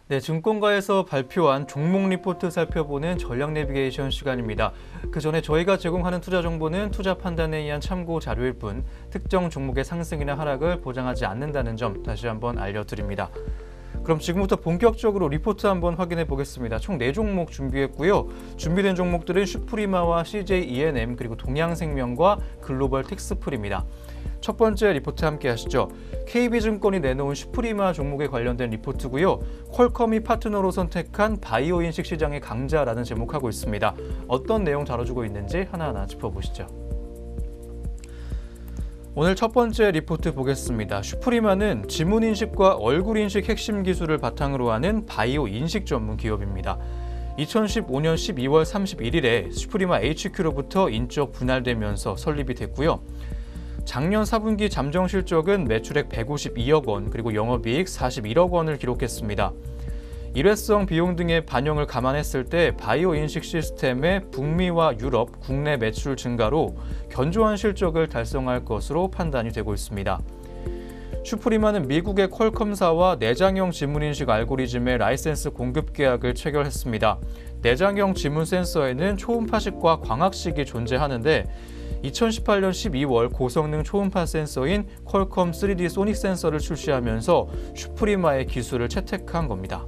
네, 증권가에서 발표한 종목 리포트 살펴보는 전략 내비게이션 시간입니다. 그 전에 저희가 제공하는 투자 정보는 투자 판단에 의한 참고 자료일 뿐 특정 종목의 상승이나 하락을 보장하지 않는다는 점 다시 한번 알려드립니다. 그럼 지금부터 본격적으로 리포트 한번 확인해 보겠습니다. 총 4종목 준비했고요. 준비된 종목들은 슈프리마와 CJ E&M 그리고 동양생명과 글로벌 텍스플입니다. 첫 번째 리포트 함께 하시죠. KB증권이 내놓은 슈프리마 종목에 관련된 리포트고요. 퀄컴이 파트너로 선택한 바이오 인식 시장의 강자라는 제목하고 있습니다. 어떤 내용 다뤄주고 있는지 하나하나 짚어보시죠. 오늘 첫 번째 리포트 보겠습니다. 슈프리마는 지문인식과 얼굴인식 핵심 기술을 바탕으로 하는 바이오 인식 전문 기업입니다. 2015년 12월 31일에 슈프리마 HQ로부터 인적 분할되면서 설립이 됐고요. 작년 4분기 잠정 실적은 매출액 152억 원 그리고 영업이익 41억 원을 기록했습니다. 일회성 비용 등의 반영을 감안했을 때 바이오 인식 시스템의 북미와 유럽, 국내 매출 증가로 견조한 실적을 달성할 것으로 판단이 되고 있습니다. 슈프리마는 미국의 퀄컴사와 내장형 지문인식 알고리즘의 라이센스 공급 계약을 체결했습니다. 내장형 지문 센서에는 초음파식과 광학식이 존재하는데 2018년 12월 고성능 초음파 센서인 퀄컴 3D 소닉 센서를 출시하면서 슈프리마의 기술을 채택한 겁니다.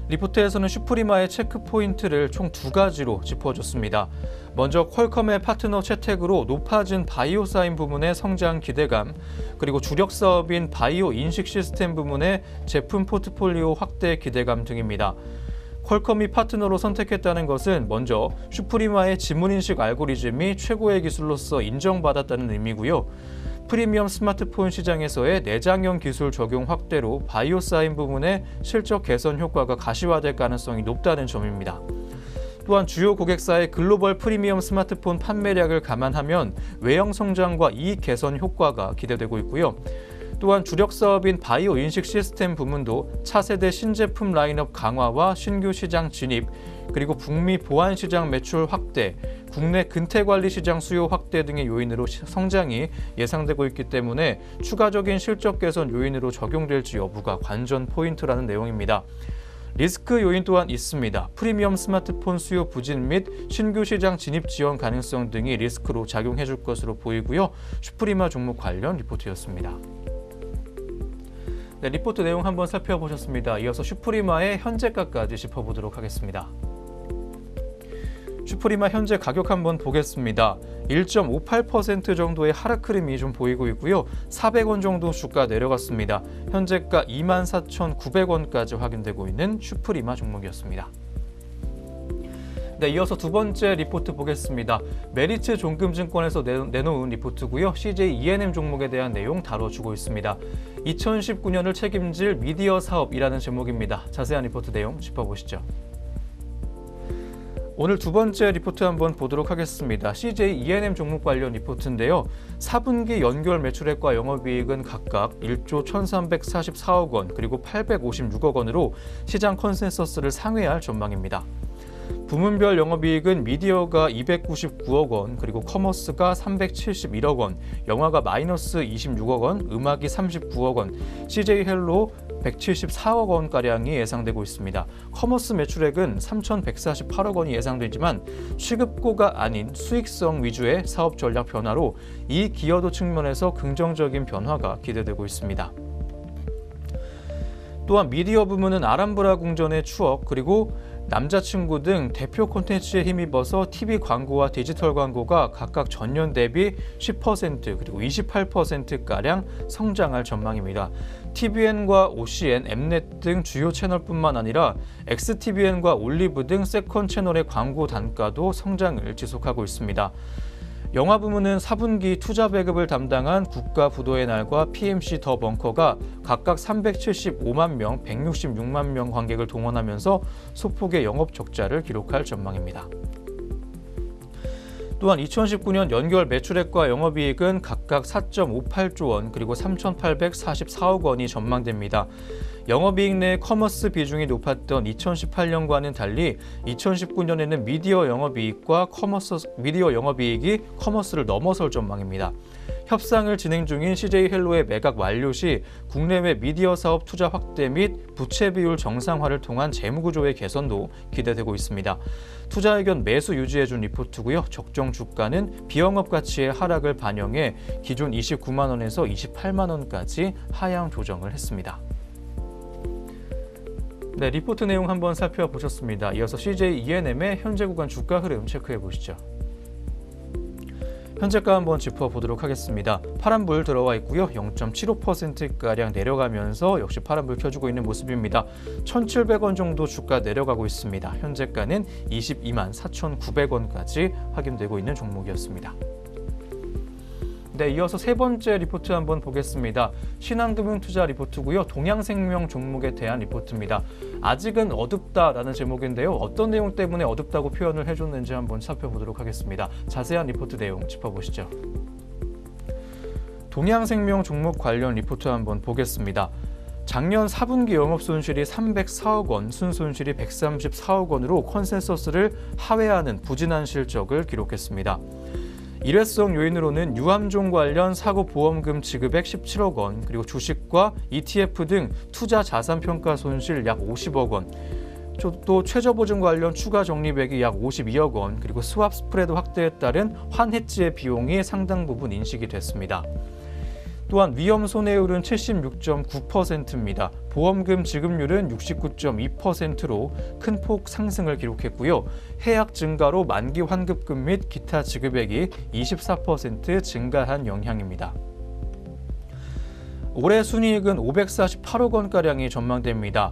리포트에서는 슈프리마의 체크 포인트를 총 2가지로 짚어줬습니다. 먼저 퀄컴의 파트너 채택으로 높아진 바이오 사인 부문의 성장 기대감, 그리고 주력 사업인 바이오 인식 시스템 부문의 제품 포트폴리오 확대 기대감 등입니다. 퀄컴이 파트너로 선택했다는 것은 먼저 슈프리마의 지문인식 알고리즘이 최고의 기술로서 인정받았다는 의미고요. 프리미엄 스마트폰 시장에서의 내장형 기술 적용 확대로 바이오 사인 부문의 실적 개선 효과가 가시화될 가능성이 높다는 점입니다. 또한 주요 고객사의 글로벌 프리미엄 스마트폰 판매량을 감안하면 외형 성장과 이익 개선 효과가 기대되고 있고요. 또한 주력 사업인 바이오 인식 시스템 부문도 차세대 신제품 라인업 강화와 신규 시장 진입, 그리고 북미 보안 시장 매출 확대, 국내 근태 관리 시장 수요 확대 등의 요인으로 성장이 예상되고 있기 때문에 추가적인 실적 개선 요인으로 적용될지 여부가 관전 포인트라는 내용입니다. 리스크 요인 또한 있습니다. 프리미엄 스마트폰 수요 부진 및 신규 시장 진입 지원 가능성 등이 리스크로 작용해 줄 것으로 보이고요. 슈프리마 종목 관련 리포트였습니다. 네, 리포트 내용 한번 살펴보셨습니다. 이어서 슈프리마의 현재가까지 짚어보도록 하겠습니다. 슈프리마 현재 가격 한번 보겠습니다. 1.58% 정도의 하락 흐름이 좀 보이고 있고요. 400원 정도 주가 내려갔습니다. 현재가 24,900원까지 확인되고 있는 슈프리마 종목이었습니다. 네, 이어서 두 번째 리포트 보겠습니다. 메리츠 종금증권에서 내놓은 리포트고요. CJ E&M 종목에 대한 내용 다뤄주고 있습니다. 2019년을 책임질 미디어 사업이라는 제목입니다. 자세한 리포트 내용 짚어보시죠. 오늘 두 번째 리포트 한번 보도록 하겠습니다. CJ E&M 종목 관련 리포트인데요. 4분기 연결 매출액과 영업이익은 각각 1조 1,344억 원 그리고 856억 원으로 시장 컨센서스를 상회할 전망입니다. 부문별 영업이익은 미디어가 299억 원, 그리고 커머스가 371억 원, 영화가 마이너스 26억 원, 음악이 39억 원, CJ 헬로 174억 원가량이 예상되고 있습니다. 커머스 매출액은 3,148억 원이 예상되지만 취급고가 아닌 수익성 위주의 사업 전략 변화로 이 기여도 측면에서 긍정적인 변화가 기대되고 있습니다. 또한 미디어 부문은 아람브라 궁전의 추억 그리고 남자친구 등 대표 콘텐츠에 힘입어서 TV 광고와 디지털 광고가 각각 전년 대비 10% 그리고 28%가량 성장할 전망입니다. TVN과 OCN, 엠넷 등 주요 채널뿐만 아니라 XTVN과 올리브 등 세컨 채널의 광고 단가도 성장을 지속하고 있습니다. 영화 부문은 4분기 투자 배급을 담당한 국가부도의 날과 PMC 더 벙커가 각각 375만 명, 166만 명 관객을 동원하면서 소폭의 영업 적자를 기록할 전망입니다. 또한 2019년 연결 매출액과 영업이익은 각각 4.58조 원 그리고 3,844억 원이 전망됩니다. 영업이익 내 커머스 비중이 높았던 2018년과는 달리 2019년에는 미디어 영업이익이 커머스를 넘어설 전망입니다. 협상을 진행 중인 CJ헬로의 매각 완료 시 국내외 미디어 사업 투자 확대 및 부채 비율 정상화를 통한 재무구조의 개선도 기대되고 있습니다. 투자 의견 매수 유지해준 리포트고요. 적정 주가는 비영업 가치의 하락을 반영해 기존 29만 원에서 28만 원까지 하향 조정을 했습니다. 네, 리포트 내용 한번 살펴보셨습니다. 이어서 CJ E&M의 현재 구간 주가 흐름 체크해 보시죠. 현재가 한번 짚어보도록 하겠습니다. 파란불 들어와 있고요. 0.75%가량 내려가면서 역시 파란불 켜주고 있는 모습입니다. 1,700원 정도 주가 내려가고 있습니다. 현재가는 22만 4,900원까지 확인되고 있는 종목이었습니다. 네, 이어서 세 번째 리포트 한번 보겠습니다. 신한금융투자 리포트고요. 동양생명 종목에 대한 리포트입니다. 아직은 어둡다라는 제목인데요. 어떤 내용 때문에 어둡다고 표현을 해줬는지 한번 살펴보도록 하겠습니다. 자세한 리포트 내용 짚어보시죠. 동양생명 종목 관련 리포트 한번 보겠습니다. 작년 4분기 영업손실이 304억 원, 순손실이 134억 원으로 컨센서스를 하회하는 부진한 실적을 기록했습니다. 일회성 요인으로는 유암종 관련 사고 보험금 지급액 17억 원, 그리고 주식과 ETF 등 투자 자산 평가 손실 약 50억 원, 또 최저보증 관련 추가 적립액이 약 52억 원, 그리고 스왑 스프레드 확대에 따른 환해지의 비용이 상당 부분 인식이 됐습니다. 또한 위험 손해율은 76.9%입니다. 보험금 지급률은 69.2%로 큰 폭 상승을 기록했고요. 해약 증가로 만기 환급금 및 기타 지급액이 24% 증가한 영향입니다. 올해 순이익은 548억 원가량이 전망됩니다.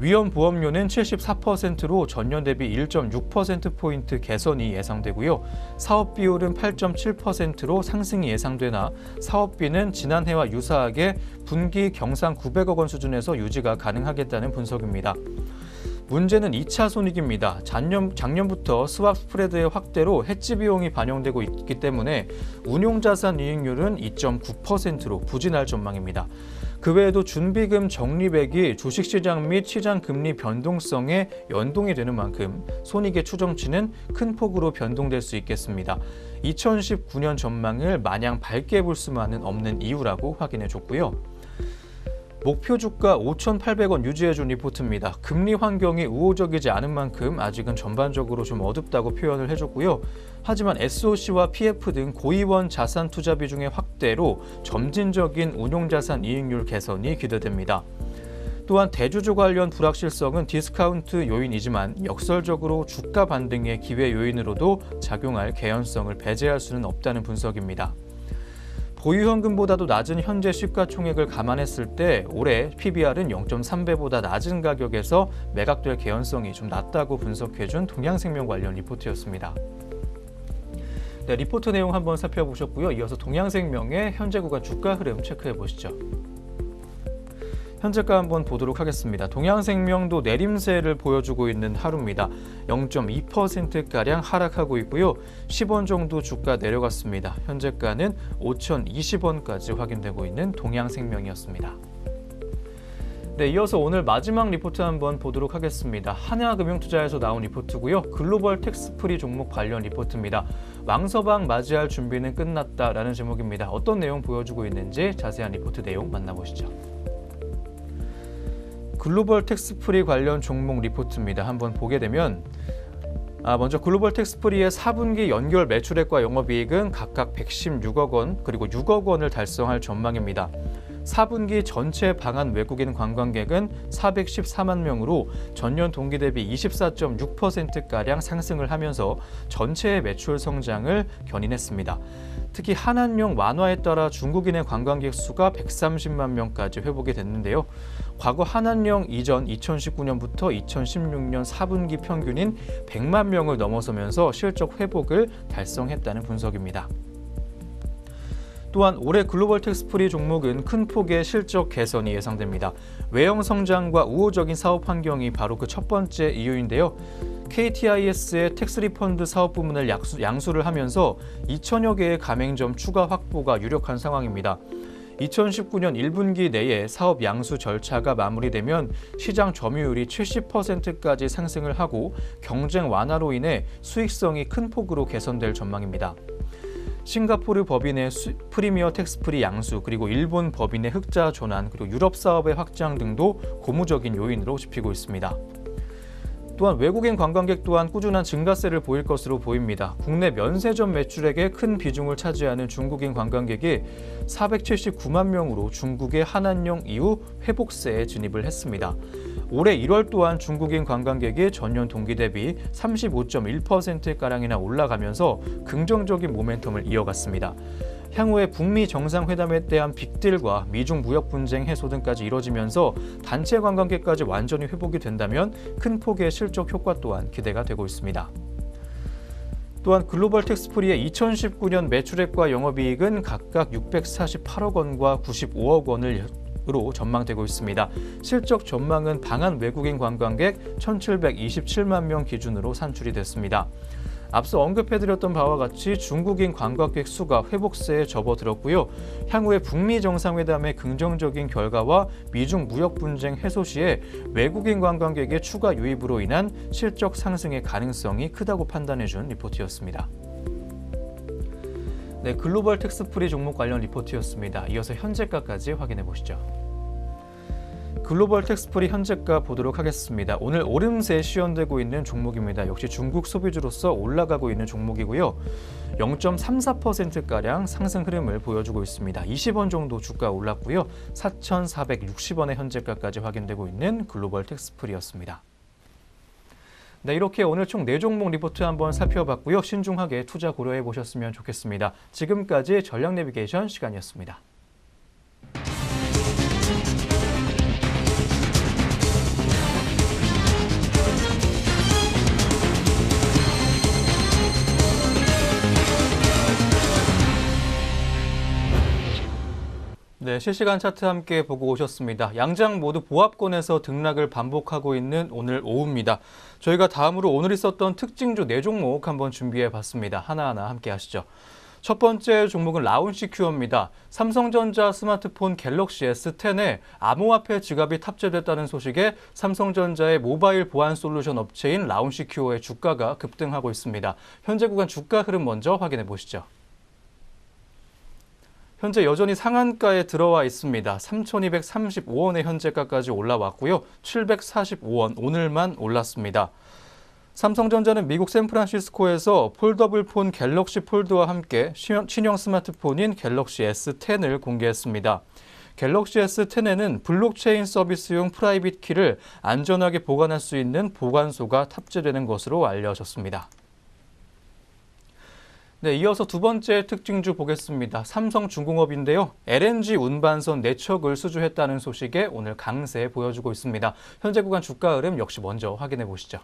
위험 보험료는 74%로 전년 대비 1.6%포인트 개선이 예상되고요. 사업 비율은 8.7%로 상승이 예상되나 사업비는 지난해와 유사하게 분기 경상 900억 원 수준에서 유지가 가능하겠다는 분석입니다. 문제는 2차 손익입니다. 작년부터 스왑 스프레드의 확대로 해지 비용이 반영되고 있기 때문에 운용자산 이익률은 2.9%로 부진할 전망입니다. 그 외에도 준비금 적립액이 주식시장 및 시장금리 변동성에 연동이 되는 만큼 손익의 추정치는 큰 폭으로 변동될 수 있겠습니다. 2019년 전망을 마냥 밝게 볼 수만은 없는 이유라고 확인해줬고요. 목표 주가 5,800원 유지해준 리포트입니다. 금리 환경이 우호적이지 않은 만큼 아직은 전반적으로 좀 어둡다고 표현을 해줬고요. 하지만 SOC와 PF 등 고이원 자산 투자 비중의 확대로 점진적인 운용자산 이익률 개선이 기대됩니다. 또한 대주주 관련 불확실성은 디스카운트 요인이지만 역설적으로 주가 반등의 기회 요인으로도 작용할 개연성을 배제할 수는 없다는 분석입니다. 보유현금보다도 낮은 현재 시가총액을 감안했을 때 올해 PBR은 0.3배보다 낮은 가격에서 매각될 개연성이 좀 낮다고 분석해준 동양생명 관련 리포트였습니다. 네, 리포트 내용 한번 살펴보셨고요. 이어서 동양생명의 현재 구간 주가 흐름 체크해 보시죠. 현재가 한번 보도록 하겠습니다. 동양생명도 내림세를 보여주고 있는 하루입니다. 0.2%가량 하락하고 있고요. 10원 정도 주가 내려갔습니다. 현재가는 5,020원까지 확인되고 있는 동양생명이었습니다. 네, 이어서 오늘 마지막 리포트 한번 보도록 하겠습니다. 하나금융투자에서 나온 리포트고요. 글로벌 텍스프리 종목 관련 리포트입니다. 왕서방 맞이할 준비는 끝났다라는 제목입니다. 어떤 내용 보여주고 있는지 자세한 리포트 내용 만나보시죠. 글로벌 텍스프리 관련 종목 리포트입니다. 한번 보게 되면 먼저 글로벌 텍스프리의 4분기 연결 매출액과 영업이익은 각각 116억 원 그리고 6억 원을 달성할 전망입니다. 4분기 전체 방한 외국인 관광객은 414만 명으로 전년 동기 대비 24.6%가량 상승을 하면서 전체의 매출 성장을 견인했습니다. 특히 한한령 완화에 따라 중국인의 관광객 수가 130만 명까지 회복이 됐는데요. 과거 한한령 이전 2019년부터 2016년 4분기 평균인 100만 명을 넘어서면서 실적 회복을 달성했다는 분석입니다. 또한 올해 글로벌 텍스프리 종목은 큰 폭의 실적 개선이 예상됩니다. 외형 성장과 우호적인 사업 환경이 바로 그 첫 번째 이유인데요. KTIS의 텍스 리펀드 사업 부문을 양수를 하면서 2천여 개의 가맹점 추가 확보가 유력한 상황입니다. 2019년 1분기 내에 사업 양수 절차가 마무리되면 시장 점유율이 70%까지 상승을 하고 경쟁 완화로 인해 수익성이 큰 폭으로 개선될 전망입니다. 싱가포르 법인의 프리미어 텍스프리 양수, 그리고 일본 법인의 흑자 전환, 그리고 유럽 사업의 확장 등도 고무적인 요인으로 짚히고 있습니다. 또한 외국인 관광객 또한 꾸준한 증가세를 보일 것으로 보입니다. 국내 면세점 매출액의 큰 비중을 차지하는 중국인 관광객이 479만 명으로 중국의 한한령 이후 회복세에 진입을 했습니다. 올해 1월 또한 중국인 관광객이 전년 동기 대비 35.1%가량이나 올라가면서 긍정적인 모멘텀을 이어갔습니다. 향후에 북미 정상회담에 대한 빅딜과 미중 무역 분쟁 해소 등까지 이뤄지면서 단체 관광객까지 완전히 회복이 된다면 큰 폭의 실적 효과 또한 기대가 되고 있습니다. 또한 글로벌 텍스프리의 2019년 매출액과 영업이익은 각각 648억 원과 95억 원으로 전망되고 있습니다. 실적 전망은 방한 외국인 관광객 1,727만 명 기준으로 산출이 됐습니다. 앞서 언급해드렸던 바와 같이 중국인 관광객 수가 회복세에 접어들었고요. 향후에 북미 정상회담의 긍정적인 결과와 미중 무역 분쟁 해소 시에 외국인 관광객의 추가 유입으로 인한 실적 상승의 가능성이 크다고 판단해준 리포트였습니다. 네, 글로벌 텍스프리 종목 관련 리포트였습니다. 이어서 현재가까지 확인해 보시죠. 글로벌 텍스프리 현재가 보도록 하겠습니다. 오늘 오름세 시연되고 있는 종목입니다. 역시 중국 소비주로서 올라가고 있는 종목이고요. 0.34%가량 상승 흐름을 보여주고 있습니다. 20원 정도 주가 올랐고요. 4,460원의 현재가까지 확인되고 있는 글로벌 텍스프리였습니다. 네, 이렇게 오늘 총 4종목 리포트 한번 살펴봤고요. 신중하게 투자 고려해 보셨으면 좋겠습니다. 지금까지 전략 내비게이션 시간이었습니다. 네, 실시간 차트 함께 보고 오셨습니다. 양장 모두 보합권에서 등락을 반복하고 있는 오늘 오후입니다. 저희가 다음으로 오늘 있었던 특징주 4종목 한번 준비해 봤습니다. 하나하나 함께 하시죠. 첫 번째 종목은 라운시큐어입니다. 삼성전자 스마트폰 갤럭시 S10에 암호화폐 지갑이 탑재됐다는 소식에 삼성전자의 모바일 보안 솔루션 업체인 라운시큐어의 주가가 급등하고 있습니다. 현재 구간 주가 흐름 먼저 확인해 보시죠. 현재 여전히 상한가에 들어와 있습니다. 3,235원의 현재가까지 올라왔고요. 745원, 오늘만 올랐습니다. 삼성전자는 미국 샌프란시스코에서 폴더블 폰 갤럭시 폴드와 함께 신형 스마트폰인 갤럭시 S10을 공개했습니다. 갤럭시 S10에는 블록체인 서비스용 프라이빗 키를 안전하게 보관할 수 있는 보관소가 탑재되는 것으로 알려졌습니다. 네, 이어서 두 번째 특징주 보겠습니다. 삼성중공업인데요. LNG 운반선 4척을 수주했다는 소식에 오늘 강세 보여주고 있습니다. 현재 구간 주가 흐름 역시 먼저 확인해 보시죠.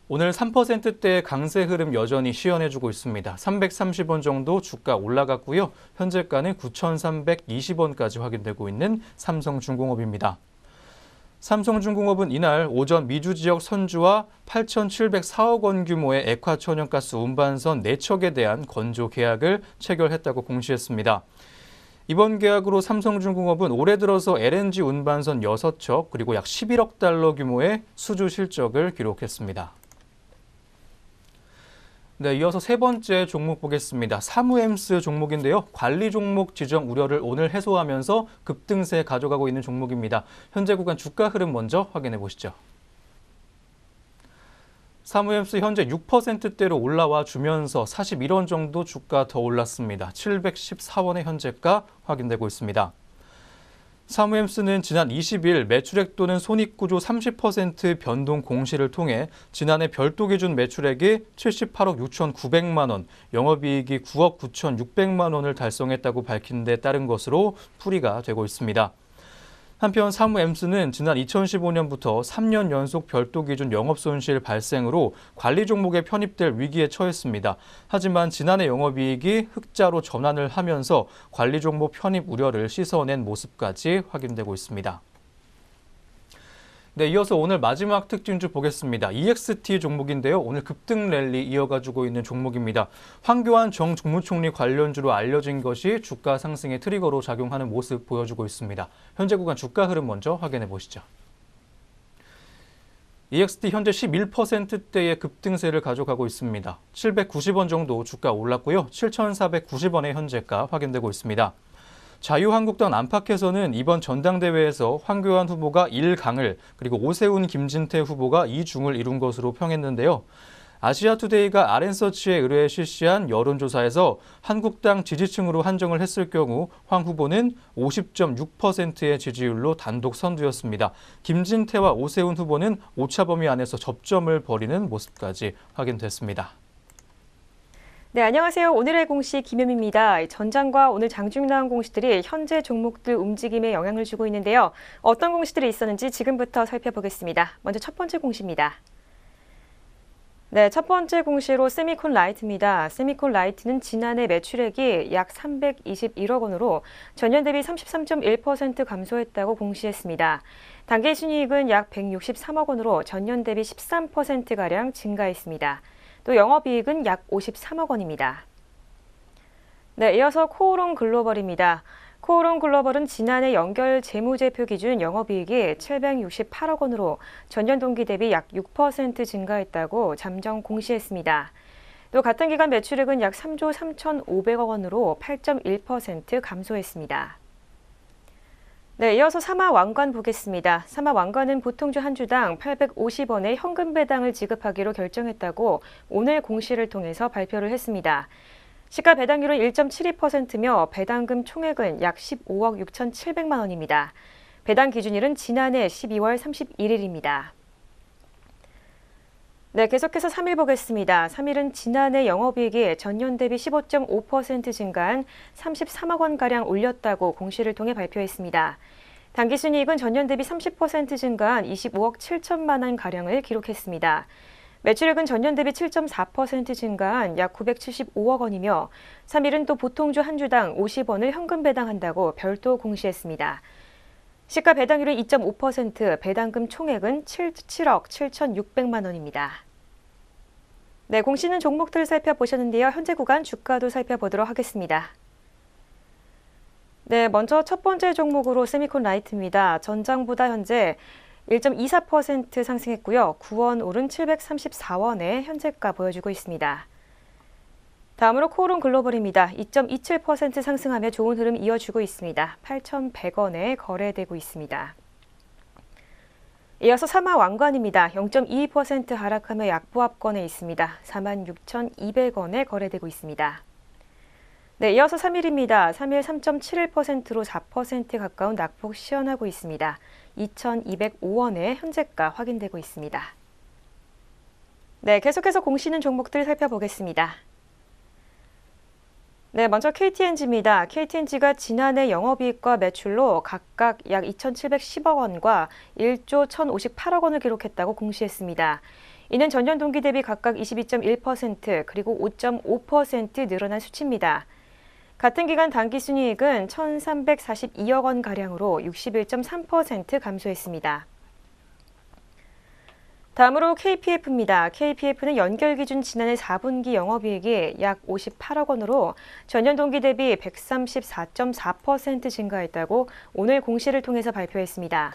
오늘 3%대의 강세 흐름 여전히 시연해주고 있습니다. 330원 정도 주가 올라갔고요. 현재가는 9,320원까지 확인되고 있는 삼성중공업입니다. 삼성중공업은 이날 오전 미주 지역 선주와 8,704억 원 규모의 액화천연가스 운반선 4척에 대한 건조 계약을 체결했다고 공시했습니다. 이번 계약으로 삼성중공업은 올해 들어서 LNG 운반선 6척 그리고 약 11억 달러 규모의 수주 실적을 기록했습니다. 네, 이어서 세 번째 종목 보겠습니다. 사무엠스 종목인데요. 관리 종목 지정 우려를 오늘 해소하면서 급등세 가져가고 있는 종목입니다. 현재 구간 주가 흐름 먼저 확인해 보시죠. 사무엠스 현재 6%대로 올라와 주면서 41원 정도 주가 더 올랐습니다. 714원의 현재가 확인되고 있습니다. 사무엠스는 지난 20일 매출액 또는 손익구조 30% 변동 공시를 통해 지난해 별도 기준 매출액이 78억 6,900만 원, 영업이익이 9억 9,600만 원을 달성했다고 밝힌 데 따른 것으로 풀이가 되고 있습니다. 한편 사무엠스는 지난 2015년부터 3년 연속 별도 기준 영업손실 발생으로 관리 종목에 편입될 위기에 처했습니다. 하지만 지난해 영업이익이 흑자로 전환을 하면서 관리 종목 편입 우려를 씻어낸 모습까지 확인되고 있습니다. 네, 이어서 오늘 마지막 특징주 보겠습니다. EXT 종목인데요. 오늘 급등 랠리 이어가지고 있는 종목입니다. 황교안 전 국무총리 관련주로 알려진 것이 주가 상승의 트리거로 작용하는 모습 보여주고 있습니다. 현재 구간 주가 흐름 먼저 확인해 보시죠. EXT 현재 11%대의 급등세를 가져가고 있습니다. 790원 정도 주가 올랐고요. 7,490원의 현재가 확인되고 있습니다. 자유한국당 안팎에서는 이번 전당대회에서 황교안 후보가 1강을 그리고 오세훈 김진태 후보가 2중을 이룬 것으로 평했는데요. 아시아투데이가 RN서치에 의뢰해 실시한 여론조사에서 한국당 지지층으로 한정을 했을 경우 황 후보는 50.6%의 지지율로 단독 선두였습니다. 김진태와 오세훈 후보는 오차 범위 안에서 접점을 벌이는 모습까지 확인됐습니다. 네, 안녕하세요. 오늘의 공시 김현미입니다. 전장과 오늘 장중 나온 공시들이 현재 종목들 움직임에 영향을 주고 있는데요. 어떤 공시들이 있었는지 지금부터 살펴보겠습니다. 먼저 첫 번째 공시입니다. 네, 첫 번째 공시로 세미콘 라이트입니다. 세미콘 라이트는 지난해 매출액이 약 321억 원으로 전년 대비 33.1% 감소했다고 공시했습니다. 단기 순이익은 약 163억 원으로 전년 대비 13%가량 증가했습니다. 또 영업이익은 약 53억 원입니다. 네, 이어서 코오롱 글로벌입니다. 코오롱 글로벌은 지난해 연결 재무제표 기준 영업이익이 768억 원으로 전년 동기 대비 약 6% 증가했다고 잠정 공시했습니다. 또 같은 기간 매출액은 약 3조 3,500억 원으로 8.1% 감소했습니다. 네, 이어서 사마왕관 보겠습니다. 사마왕관은 보통주 한 주당 850원의 현금 배당을 지급하기로 결정했다고 오늘 공시를 통해서 발표를 했습니다. 시가 배당률은 1.72%며 배당금 총액은 약 15억 6,700만 원입니다. 배당 기준일은 지난해 12월 31일입니다. 네, 계속해서 3일 보겠습니다. 3일은 지난해 영업이익이 전년 대비 15.5% 증가한 33억 원가량 올렸다고 공시를 통해 발표했습니다. 당기순이익은 전년 대비 30% 증가한 25억 7천만 원가량을 기록했습니다. 매출액은 전년 대비 7.4% 증가한 약 975억 원이며 3일은 또 보통주 한 주당 50원을 현금 배당한다고 별도 공시했습니다. 시가 배당률은 2.5%, 배당금 총액은 7억 7,600만 원입니다. 네, 공시는 종목들 살펴보셨는데요. 현재 구간 주가도 살펴보도록 하겠습니다. 네, 먼저 첫 번째 종목으로 세미콘 라이트입니다. 전장보다 현재 1.24% 상승했고요. 9원 오른 734원의 현재가 보여주고 있습니다. 다음으로 코오롱 글로벌입니다. 2.27% 상승하며 좋은 흐름 이어주고 있습니다. 8,100원에 거래되고 있습니다. 이어서 사마왕관입니다. 0.22% 하락하며 약보합권에 있습니다. 46,200원에 거래되고 있습니다. 네, 이어서 3일입니다. 3일 3.71%로 4% 가까운 낙폭 시현하고 있습니다. 2,205원의 현재가 확인되고 있습니다. 네, 계속해서 공시는 종목들 살펴보겠습니다. 네, 먼저 KTNG입니다. KTNG가 지난해 영업이익과 매출로 각각 약 2,710억 원과 1조 1,058억 원을 기록했다고 공시했습니다. 이는 전년 동기 대비 각각 22.1% 그리고 5.5% 늘어난 수치입니다. 같은 기간 당기순이익은 1,342억 원가량으로 61.3% 감소했습니다. 다음으로 KPF입니다. KPF는 연결 기준 지난해 4분기 영업이익이 약 58억 원으로 전년 동기 대비 134.4% 증가했다고 오늘 공시를 통해서 발표했습니다.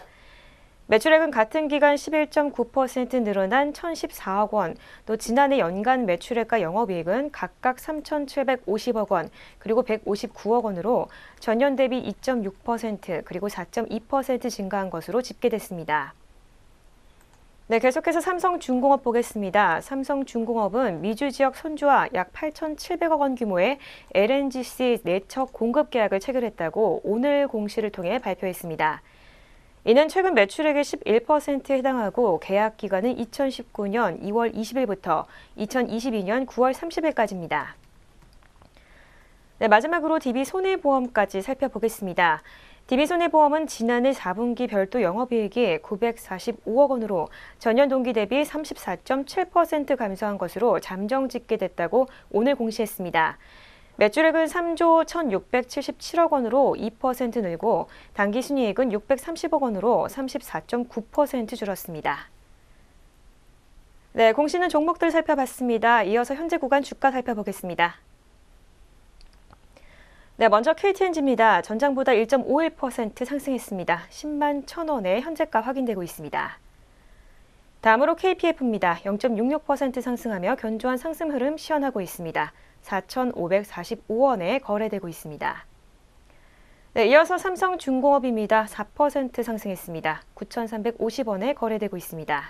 매출액은 같은 기간 11.9% 늘어난 1,014억 원, 또 지난해 연간 매출액과 영업이익은 각각 3,750억 원, 그리고 159억 원으로 전년 대비 2.6% 그리고 4.2% 증가한 것으로 집계됐습니다. 네, 계속해서 삼성중공업 보겠습니다. 삼성중공업은 미주 지역 선주와 약 8,700억 원 규모의 LNGC 내척 공급 계약을 체결했다고 오늘 공시를 통해 발표했습니다. 이는 최근 매출액의 11%에 해당하고 계약 기간은 2019년 2월 20일부터 2022년 9월 30일까지입니다. 네, 마지막으로 DB손해보험까지 살펴보겠습니다. DB손해보험은 지난해 4분기 별도 영업이익이 945억 원으로 전년 동기 대비 34.7% 감소한 것으로 잠정 집계됐다고 오늘 공시했습니다. 매출액은 3조 1,677억 원으로 2% 늘고 당기순이익은 630억 원으로 34.9% 줄었습니다. 네, 공시는 종목들 살펴봤습니다. 이어서 현재 구간 주가 살펴보겠습니다. 네, 먼저 KTNG입니다. 전장보다 1.51% 상승했습니다. 10만 1,000원에 현재가 확인되고 있습니다. 다음으로 KPF입니다. 0.66% 상승하며 견조한 상승 흐름 시현하고 있습니다. 4,545원에 거래되고 있습니다. 네, 이어서 삼성중공업입니다. 4% 상승했습니다. 9,350원에 거래되고 있습니다.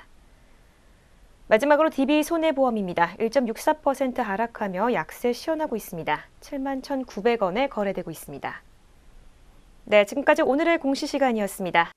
마지막으로 DB손해보험입니다. 1.64% 하락하며 약세 시현하고 있습니다. 71,900원에 거래되고 있습니다. 네, 지금까지 오늘의 공시 시간이었습니다.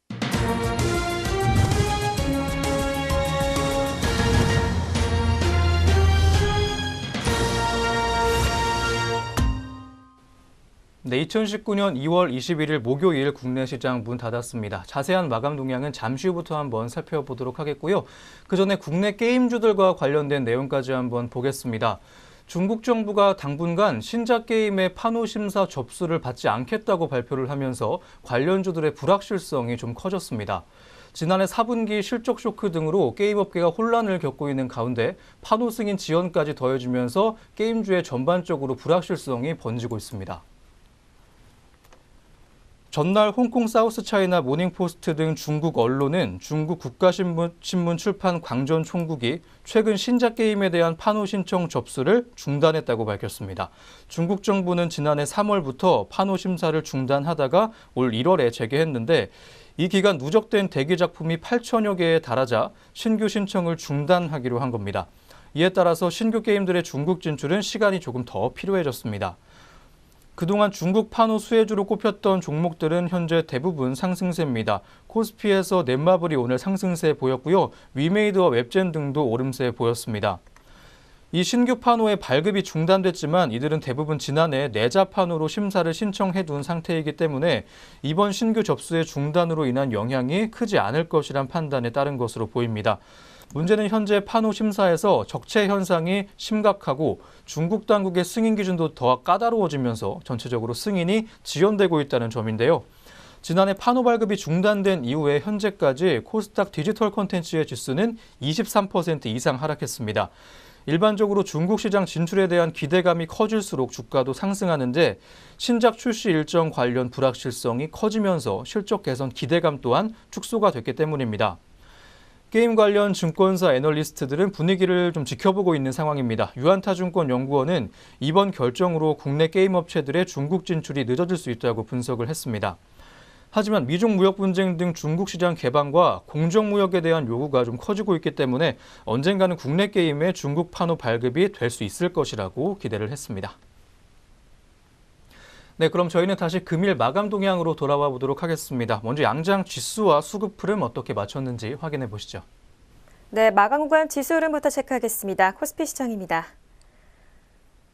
네, 2019년 2월 21일 목요일 국내 시장 문 닫았습니다. 자세한 마감 동향은 잠시 후부터 한번 살펴보도록 하겠고요. 그 전에 국내 게임주들과 관련된 내용까지 한번 보겠습니다. 중국 정부가 당분간 신작 게임의 판호 심사 접수를 받지 않겠다고 발표를 하면서 관련주들의 불확실성이 좀 커졌습니다. 지난해 4분기 실적 쇼크 등으로 게임업계가 혼란을 겪고 있는 가운데 판호 승인 지연까지 더해지면서 게임주의 전반적으로 불확실성이 번지고 있습니다. 전날 홍콩 사우스차이나 모닝포스트 등 중국 언론은 중국 국가신문 출판 광전 총국이 최근 신작 게임에 대한 판호 신청 접수를 중단했다고 밝혔습니다. 중국 정부는 지난해 3월부터 판호 심사를 중단하다가 올 1월에 재개했는데 이 기간 누적된 대기 작품이 8천여 개에 달하자 신규 신청을 중단하기로 한 겁니다. 이에 따라서 신규 게임들의 중국 진출은 시간이 조금 더 필요해졌습니다. 그동안 중국 판호 수혜주로 꼽혔던 종목들은 현재 대부분 상승세입니다. 코스피에서 넷마블이 오늘 상승세 보였고요. 위메이드와 웹젠 등도 오름세 보였습니다. 이 신규 판호의 발급이 중단됐지만 이들은 대부분 지난해 내자 판호로 심사를 신청해둔 상태이기 때문에 이번 신규 접수의 중단으로 인한 영향이 크지 않을 것이란 판단에 따른 것으로 보입니다. 문제는 현재 판호 심사에서 적체 현상이 심각하고 중국 당국의 승인 기준도 더 까다로워지면서 전체적으로 승인이 지연되고 있다는 점인데요. 지난해 판호 발급이 중단된 이후에 현재까지 코스닥 디지털 콘텐츠의 지수는 23% 이상 하락했습니다. 일반적으로 중국 시장 진출에 대한 기대감이 커질수록 주가도 상승하는데 신작 출시 일정 관련 불확실성이 커지면서 실적 개선 기대감 또한 축소가 됐기 때문입니다. 게임 관련 증권사 애널리스트들은 분위기를 좀 지켜보고 있는 상황입니다. 유한타증권연구원은 이번 결정으로 국내 게임 업체들의 중국 진출이 늦어질 수 있다고 분석을 했습니다. 하지만 미중 무역 분쟁 등 중국 시장 개방과 공정무역에 대한 요구가 좀 커지고 있기 때문에 언젠가는 국내 게임의 중국 판호 발급이 될 수 있을 것이라고 기대를 했습니다. 네, 그럼 저희는 다시 금일 마감 동향으로 돌아와 보도록 하겠습니다. 먼저 양장 지수와 수급 흐름 어떻게 맞췄는지 확인해 보시죠. 네, 마감 구간 지수 흐름부터 체크하겠습니다. 코스피 시장입니다.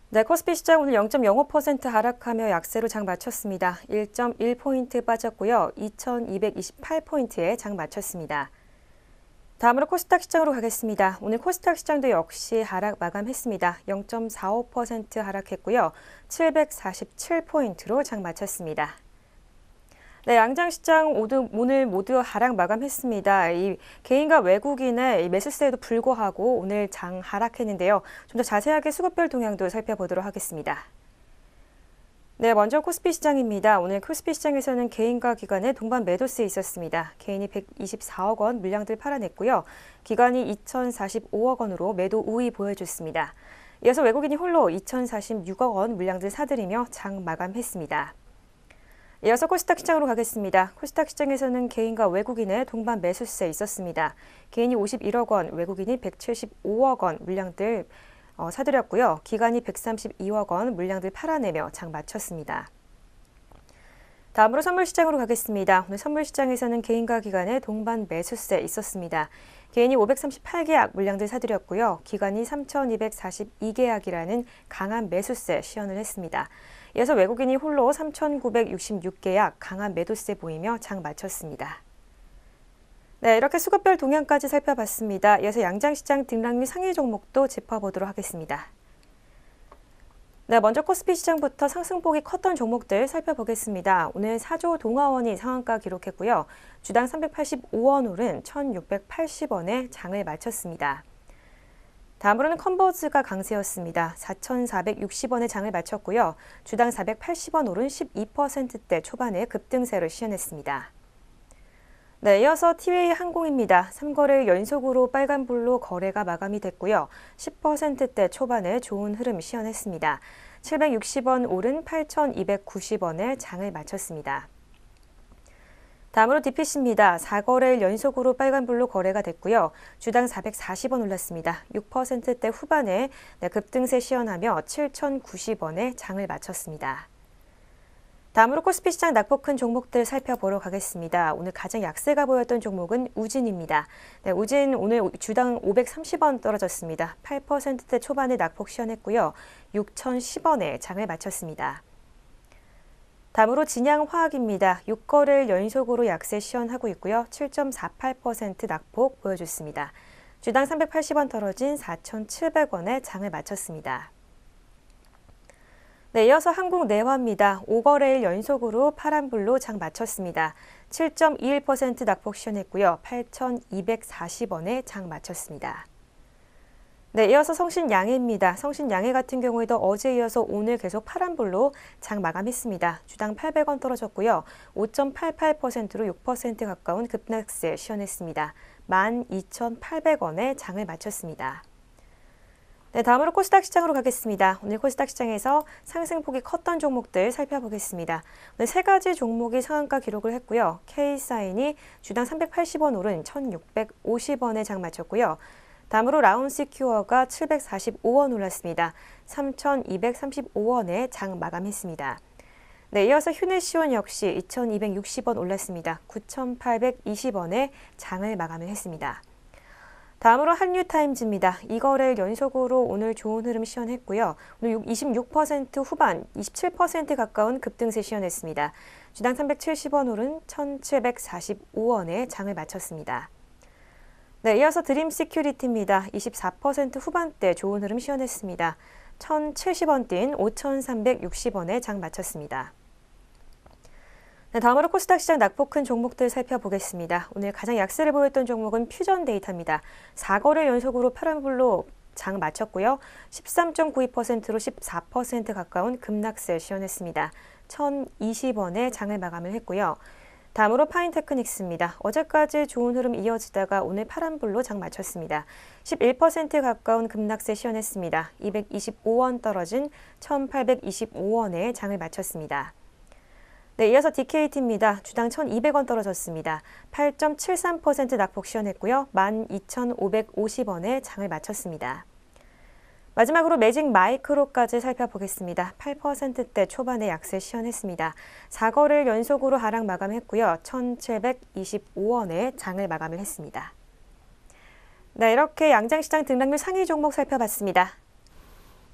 네, 코스피 시장 오늘 0.05% 하락하며 약세로 장 마쳤습니다. 1.1포인트 빠졌고요. 2228포인트에 장 마쳤습니다. 다음으로 코스닥 시장으로 가겠습니다. 오늘 코스닥 시장도 역시 하락 마감했습니다. 0.45% 하락했고요. 747포인트로 장 마쳤습니다. 네, 양장시장 오늘 모두 하락 마감했습니다. 이 개인과 외국인의 매수세에도 불구하고 오늘 장 하락했는데요. 좀 더 자세하게 수급별 동향도 살펴보도록 하겠습니다. 네, 먼저 코스피 시장입니다. 오늘 코스피 시장에서는 개인과 기관의 동반 매도세 있었습니다. 개인이 124억 원 물량들 팔아냈고요. 기관이 2,045억 원으로 매도 우위 보여줬습니다. 이어서 외국인이 홀로 2,046억 원 물량들 사들이며 장 마감했습니다. 이어서 코스닥 시장으로 가겠습니다. 코스닥 시장에서는 개인과 외국인의 동반 매수세 있었습니다. 개인이 51억 원, 외국인이 175억 원 물량들 사들였고요. 기관이 132억 원 물량들 팔아내며 장 마쳤습니다. 다음으로 선물시장으로 가겠습니다. 오늘 선물시장에서는 개인과 기관의 동반 매수세 있었습니다. 개인이 538계약 물량들 사들였고요. 기관이 3,242계약이라는 강한 매수세 시연을 했습니다. 이어서 외국인이 홀로 3,966계약 강한 매도세 보이며 장 마쳤습니다. 네, 이렇게 수급별 동향까지 살펴봤습니다. 이어서 양장시장 등락 및 상위 종목도 짚어보도록 하겠습니다. 네, 먼저 코스피 시장부터 상승폭이 컸던 종목들 살펴보겠습니다. 오늘 4조 동아원이 상한가 기록했고요. 주당 385원 오른 1,680원에 장을 마쳤습니다. 다음으로는 컨버즈가 강세였습니다. 4,460원에 장을 마쳤고요. 주당 480원 오른 12%대 초반에 급등세를 시현했습니다. 네, 이어서 티웨이 항공입니다. 3거래일 연속으로 빨간불로 거래가 마감이 됐고요. 10%대 초반에 좋은 흐름 시현했습니다. 760원 오른 8,290원에 장을 마쳤습니다. 다음으로 DPC입니다. 4거래일 연속으로 빨간불로 거래가 됐고요. 주당 440원 올랐습니다. 6%대 후반에 급등세 시현하며 7,090원에 장을 마쳤습니다. 다음으로 코스피 시장 낙폭 큰 종목들 살펴보러 가겠습니다. 오늘 가장 약세가 보였던 종목은 우진입니다. 네, 우진 오늘 주당 530원 떨어졌습니다. 8%대 초반에 낙폭 시현했고요. 6,010원에 장을 마쳤습니다. 다음으로 진양화학입니다. 6거래일 연속으로 약세 시현하고 있고요. 7.48% 낙폭 보여줬습니다. 주당 380원 떨어진 4,700원에 장을 마쳤습니다. 네, 이어서 한국내화입니다. 5거래일 연속으로 파란불로 장 마쳤습니다. 7.21% 낙폭 시현했고요. 8,240원에 장 마쳤습니다. 네, 이어서 성신양해입니다. 성신양해 같은 경우에도 어제 이어서 오늘 계속 파란불로 장 마감했습니다. 주당 800원 떨어졌고요. 5.88%로 6% 가까운 급락세 시현했습니다. 12,800원에 장을 마쳤습니다. 네, 다음으로 코스닥 시장으로 가겠습니다. 오늘 코스닥 시장에서 상승폭이 컸던 종목들 살펴보겠습니다. 오늘 세 가지 종목이 상한가 기록을 했고요. K사인이 주당 380원 오른 1,650원에 장 마쳤고요. 다음으로 라운시큐어가 745원 올랐습니다. 3,235원에 장 마감했습니다. 네, 이어서 휴네시온 역시 2,260원 올랐습니다. 9,820원에 장을 마감을 했습니다. 다음으로 한뉴타임즈입니다. 2거래일 연속으로 오늘 좋은 흐름 시현했고요. 오늘 26% 후반, 27% 가까운 급등세 시현했습니다. 주당 370원 오른 1,745원에 장을 마쳤습니다. 네, 이어서 드림시큐리티입니다. 24% 후반대 좋은 흐름 시현했습니다. 1,070원 뛴 5,360원에 장 마쳤습니다. 네, 다음으로 코스닥 시장 낙폭 큰 종목들 살펴보겠습니다. 오늘 가장 약세를 보였던 종목은 퓨전데이터입니다. 4거래일 연속으로 파란불로 장 마쳤고요. 13.92%로 14% 가까운 급락세 시현했습니다. 1,020원에 장을 마감을 했고요. 다음으로 파인테크닉스입니다. 어제까지 좋은 흐름 이어지다가 오늘 파란불로 장 마쳤습니다. 11% 가까운 급락세 시현했습니다. 225원 떨어진 1,825원에 장을 마쳤습니다. 네, 이어서 DKT입니다. 주당 1,200원 떨어졌습니다. 8.73% 낙폭 시현했고요. 12,550원에 장을 마쳤습니다. 마지막으로 매직 마이크로까지 살펴보겠습니다. 8%대 초반에 약세 시현했습니다. 4거래일 연속으로 하락 마감했고요. 1,725원에 장을 마감을 했습니다. 네, 이렇게 양장시장 등락률 상위 종목 살펴봤습니다.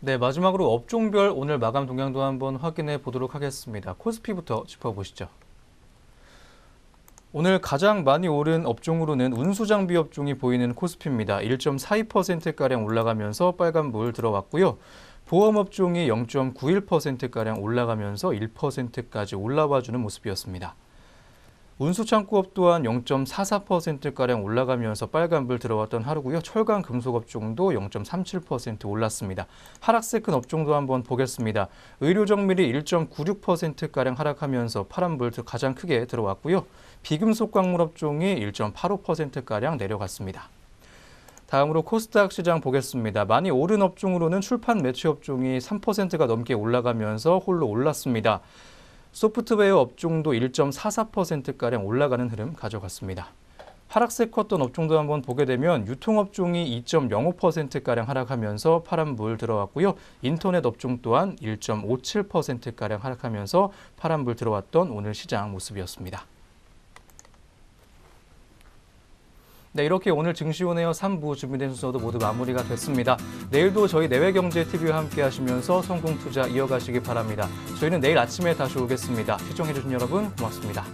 네, 마지막으로 업종별 오늘 마감 동향도 한번 확인해 보도록 하겠습니다. 코스피부터 짚어보시죠. 오늘 가장 많이 오른 업종으로는 운수장비 업종이 보이는 코스피입니다. 1.42%가량 올라가면서 빨간불 들어왔고요. 보험 업종이 0.91%가량 올라가면서 1%까지 올라와주는 모습이었습니다. 운수창고업 또한 0.44%가량 올라가면서 빨간불 들어왔던 하루고요. 철강 금속 업종도 0.37% 올랐습니다. 하락세 큰 업종도 한번 보겠습니다. 의료정밀이 1.96%가량 하락하면서 파란불 가장 크게 들어왔고요. 비금속 광물 업종이 1.85%가량 내려갔습니다. 다음으로 코스닥 시장 보겠습니다. 많이 오른 업종으로는 출판 매체 업종이 3%가 넘게 올라가면서 홀로 올랐습니다. 소프트웨어 업종도 1.44%가량 올라가는 흐름 가져갔습니다. 하락세 컸던 업종도 한번 보게 되면 유통업종이 2.05%가량 하락하면서 파란불 들어왔고요. 인터넷 업종 또한 1.57%가량 하락하면서 파란불 들어왔던 오늘 시장 모습이었습니다. 네, 이렇게 오늘 증시온에어 3부 준비된 순서도 모두 마무리가 됐습니다. 내일도 저희 내외경제TV와 함께 하시면서 성공투자 이어가시기 바랍니다. 저희는 내일 아침에 다시 오겠습니다. 시청해주신 여러분 고맙습니다.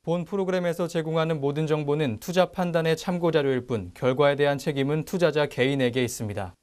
본 프로그램에서 제공하는 모든 정보는 투자 판단의 참고 자료일 뿐 결과에 대한 책임은 투자자 개인에게 있습니다.